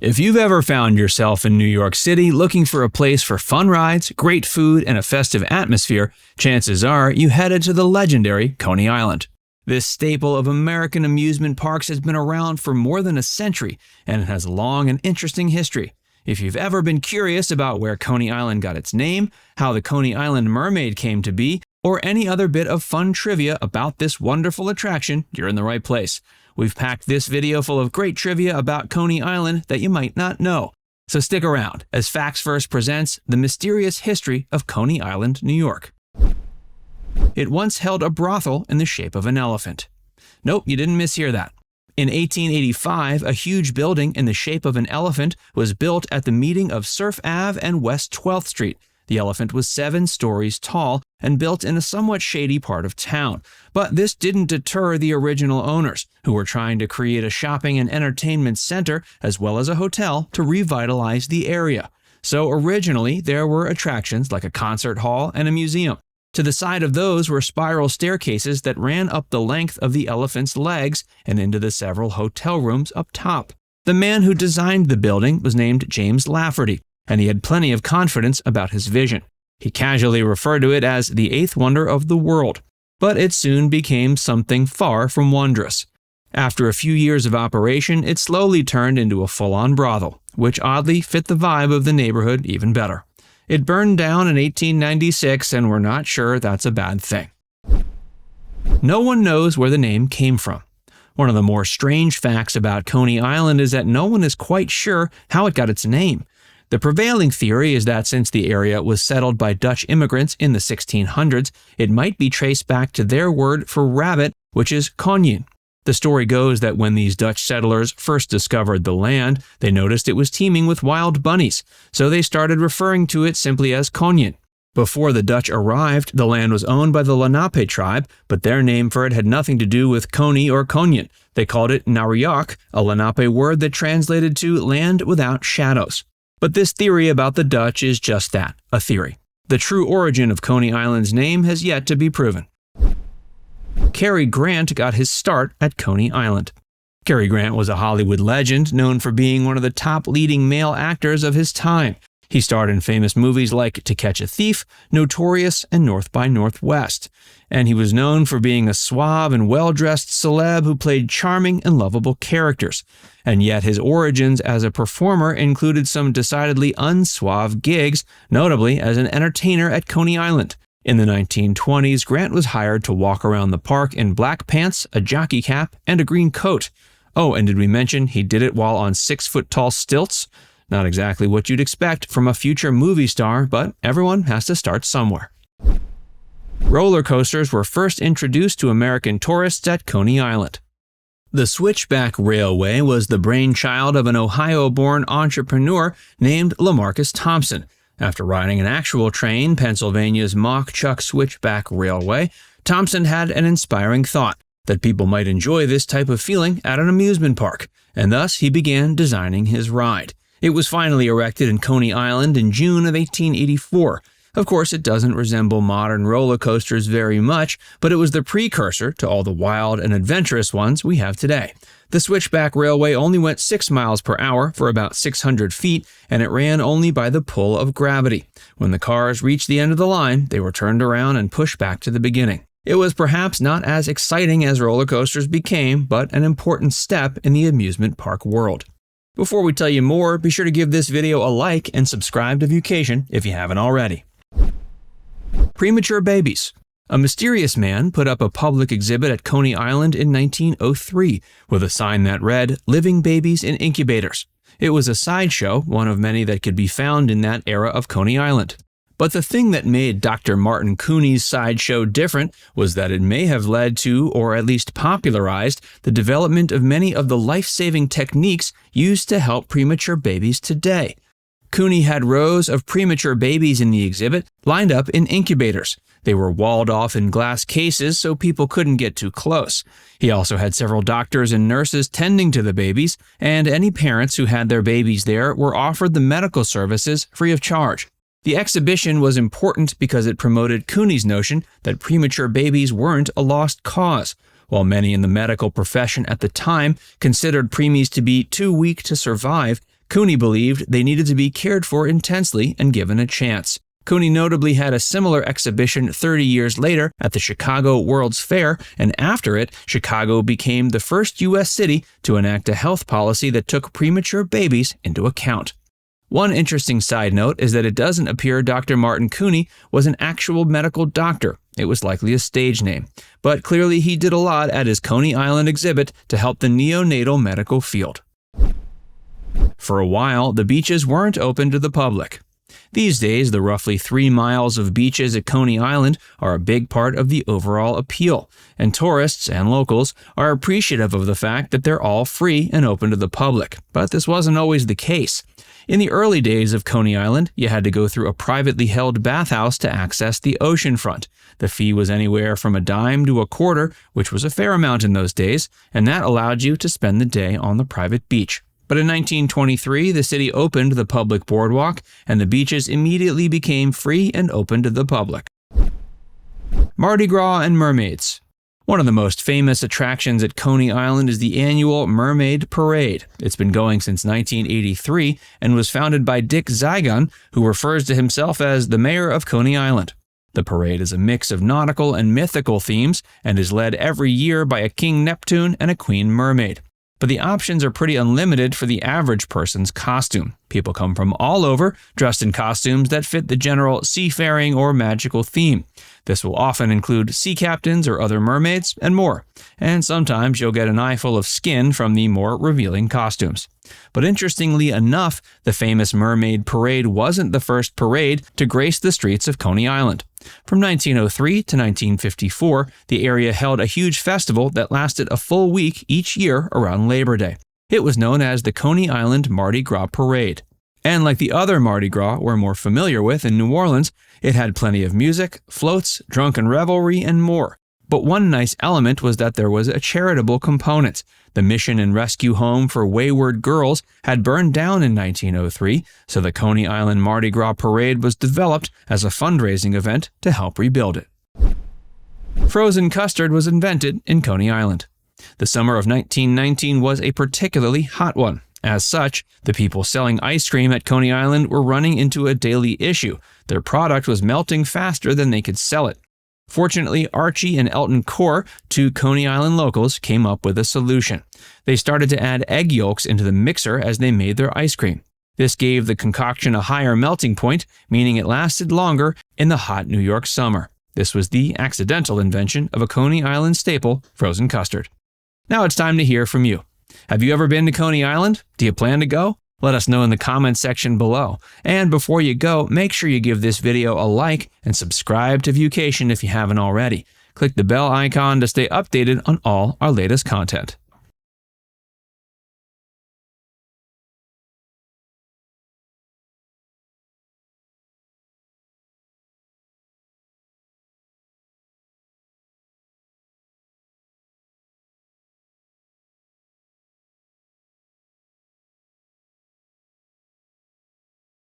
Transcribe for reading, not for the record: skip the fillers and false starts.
If you've ever found yourself in New York City looking for a place for fun rides, great food, and a festive atmosphere, chances are you headed to the legendary Coney Island. This staple of American amusement parks has been around for more than a century, and it has a long and interesting history. If you've ever been curious about where Coney Island got its name, how the Coney Island Mermaid came to be, or any other bit of fun trivia about this wonderful attraction, you're in the right place. We've packed this video full of great trivia about Coney Island that you might not know. So stick around as Facts First presents the mysterious history of Coney Island, New York. It once held a brothel in the shape of an elephant. Nope, you didn't mishear that. In 1885, a huge building in the shape of an elephant was built at the meeting of Surf Ave and West 12th Street. The elephant was 7 stories tall and built in a somewhat shady part of town. But this didn't deter the original owners, who were trying to create a shopping and entertainment center as well as a hotel to revitalize the area. So originally, there were attractions like a concert hall and a museum. To the side of those were spiral staircases that ran up the length of the elephant's legs and into the several hotel rooms up top. The man who designed the building was named James Lafferty, and he had plenty of confidence about his vision. He casually referred to it as the 8th wonder of the world, but it soon became something far from wondrous. After a few years of operation, it slowly turned into a full-on brothel, which oddly fit the vibe of the neighborhood even better. It burned down in 1896, and we're not sure that's a bad thing. No one knows where the name came from. One of the more strange facts about Coney Island is that no one is quite sure how it got its name. The prevailing theory is that since the area was settled by Dutch immigrants in the 1600s, it might be traced back to their word for rabbit, which is konijn. The story goes that when these Dutch settlers first discovered the land, they noticed it was teeming with wild bunnies, so they started referring to it simply as konijn. Before the Dutch arrived, the land was owned by the Lenape tribe, but their name for it had nothing to do with Coney or konijn. They called it Nariak, a Lenape word that translated to land without shadows. But this theory about the Dutch is just that, a theory. The true origin of Coney Island's name has yet to be proven. Cary Grant got his start at Coney Island. Cary Grant was a Hollywood legend known for being one of the top leading male actors of his time. He starred in famous movies like To Catch a Thief, Notorious, and North by Northwest. And he was known for being a suave and well-dressed celeb who played charming and lovable characters. And yet his origins as a performer included some decidedly unsuave gigs, notably as an entertainer at Coney Island. In the 1920s, Grant was hired to walk around the park in black pants, a jockey cap, and a green coat. Oh, and did we mention he did it while on 6-foot-tall stilts? Not exactly what you'd expect from a future movie star, but everyone has to start somewhere. Roller coasters were first introduced to American tourists at Coney Island. The Switchback Railway was the brainchild of an Ohio-born entrepreneur named LaMarcus Thompson. After riding an actual train, Pennsylvania's Mock Chuck Switchback Railway, Thompson had an inspiring thought that people might enjoy this type of feeling at an amusement park, and thus he began designing his ride. It was finally erected in Coney Island in June of 1884. Of course, it doesn't resemble modern roller coasters very much, but it was the precursor to all the wild and adventurous ones we have today. The Switchback Railway only went 6 miles per hour for about 600 feet, and it ran only by the pull of gravity. When the cars reached the end of the line, they were turned around and pushed back to the beginning. It was perhaps not as exciting as roller coasters became, but an important step in the amusement park world. Before we tell you more, be sure to give this video a like and subscribe to Viewcation if you haven't already. Premature Babies. A mysterious man put up a public exhibit at Coney Island in 1903 with a sign that read, "Living Babies in Incubators." It was a sideshow, one of many that could be found in that era of Coney Island. But the thing that made Dr. Martin Cooney's sideshow different was that it may have led to, or at least popularized, the development of many of the life-saving techniques used to help premature babies today. Cooney had rows of premature babies in the exhibit lined up in incubators. They were walled off in glass cases so people couldn't get too close. He also had several doctors and nurses tending to the babies, and any parents who had their babies there were offered the medical services free of charge. The exhibition was important because it promoted Cooney's notion that premature babies weren't a lost cause. While many in the medical profession at the time considered preemies to be too weak to survive, Coney believed they needed to be cared for intensely and given a chance. Coney notably had a similar exhibition 30 years later at the Chicago World's Fair, and after it, Chicago became the first U.S. city to enact a health policy that took premature babies into account. One interesting side note is that it doesn't appear Dr. Martin Coney was an actual medical doctor. It was likely a stage name. But clearly he did a lot at his Coney Island exhibit to help the neonatal medical field. For a while, the beaches weren't open to the public. These days, the roughly 3 miles of beaches at Coney Island are a big part of the overall appeal, and tourists and locals are appreciative of the fact that they're all free and open to the public. But this wasn't always the case. In the early days of Coney Island, you had to go through a privately held bathhouse to access the oceanfront. The fee was anywhere from $0.10 to $0.25, which was a fair amount in those days, and that allowed you to spend the day on the private beach. But in 1923, the city opened the public boardwalk, and the beaches immediately became free and open to the public. Mardi Gras and Mermaids. One of the most famous attractions at Coney Island is the annual Mermaid Parade. It's been going since 1983 and was founded by Dick Zygon, who refers to himself as the mayor of Coney Island. The parade is a mix of nautical and mythical themes and is led every year by a King Neptune and a Queen Mermaid. But the options are pretty unlimited for the average person's costume. People come from all over, dressed in costumes that fit the general seafaring or magical theme. This will often include sea captains or other mermaids, and more. And sometimes you'll get an eyeful of skin from the more revealing costumes. But interestingly enough, the famous Mermaid Parade wasn't the first parade to grace the streets of Coney Island. From 1903 to 1954, the area held a huge festival that lasted a full week each year around Labor Day. It was known as the Coney Island Mardi Gras Parade. And like the other Mardi Gras we're more familiar with in New Orleans, it had plenty of music, floats, drunken revelry, and more. But one nice element was that there was a charitable component. The Mission and Rescue Home for Wayward Girls had burned down in 1903, so the Coney Island Mardi Gras Parade was developed as a fundraising event to help rebuild it. Frozen custard was invented in Coney Island. The summer of 1919 was a particularly hot one. As such, the people selling ice cream at Coney Island were running into a daily issue. Their product was melting faster than they could sell it. Fortunately, Archie and Elton Core, two Coney Island locals, came up with a solution. They started to add egg yolks into the mixer as they made their ice cream. This gave the concoction a higher melting point, meaning it lasted longer in the hot New York summer. This was the accidental invention of a Coney Island staple, frozen custard. Now it's time to hear from you. Have you ever been to Coney Island? Do you plan to go? Let us know in the comments section below. And before you go, make sure you give this video a like and subscribe to Viewcation if you haven't already. Click the bell icon to stay updated on all our latest content.